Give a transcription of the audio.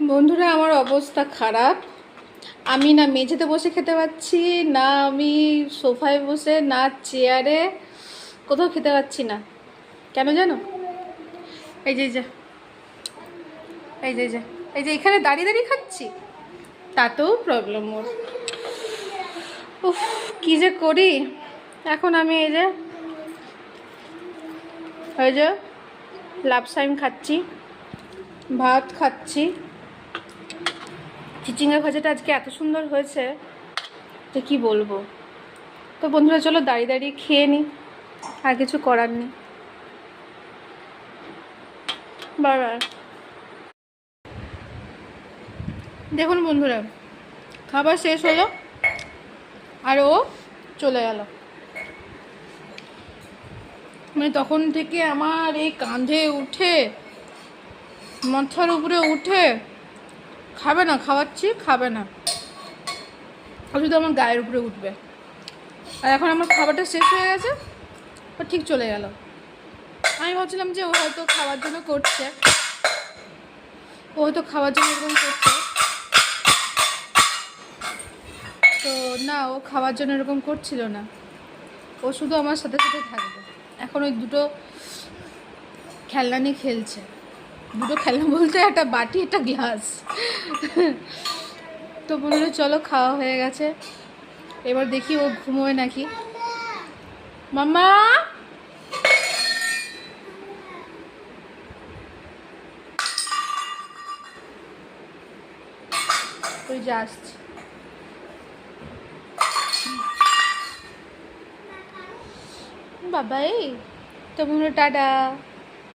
বন্ধুরা, আমার অবস্থা খারাপ। আমি না মেঝেতে বসে খেতে পাচ্ছি, না আমি সোফায় বসে, না চেয়ারে, কোথাও খেতে পাচ্ছি না। কেন জানো? এই যে এই যে এই যে এই যে এই যে এখানে দাঁড়িয়ে দাঁড়িয়ে খাচ্ছি, তাতেও প্রবলেম ওর। উফ, কী যে করি এখন। আমি এই যে লাপসাইম খাচ্ছি, ভাত খাচ্ছি। চিচিঙ্গা ভাজাটা আজকে এত সুন্দর হয়েছে যে কি বলবো। তো বন্ধুরা, চলো দাঁড়িয়ে দাঁড়িয়ে খেয়ে নিই, আর কিছু করার নেই। বাই। দেখুন বন্ধুরা, খাবার শেষ হলো আর ও চলে গেল। মানে তখন থেকে আমার এই কাঁধে উঠে, মাথার উপরে উঠে, খাবে না, খাওয়াচ্ছি খাবে না, শুধু আমার গায়ের উপরে উঠবে। আর এখন আমার খাবারটা শেষ হয়ে গেছে, ও ঠিক চলে গেল। আমি ভাবছিলাম যে ও হয়তো খাওয়ার জন্য করছে, এরকম করছে। তো না, ও খাওয়ার জন্য এরকম করছিল না, ও শুধু আমার সাথে সাথে থাকবে। এখন ওই দুটো খেলনা নিয়ে খেলছে। দুটো খেলনা বলতে একটা বাটি, একটা গ্লাস। তো বন্ধুরা, চলো খাওয়া হয়ে গেছে, এবার দেখি ও ঘুমোয় নাকি। মাম্মা, ওই যে আসছে। বাবাই, তো বন্ধুরা টাটা।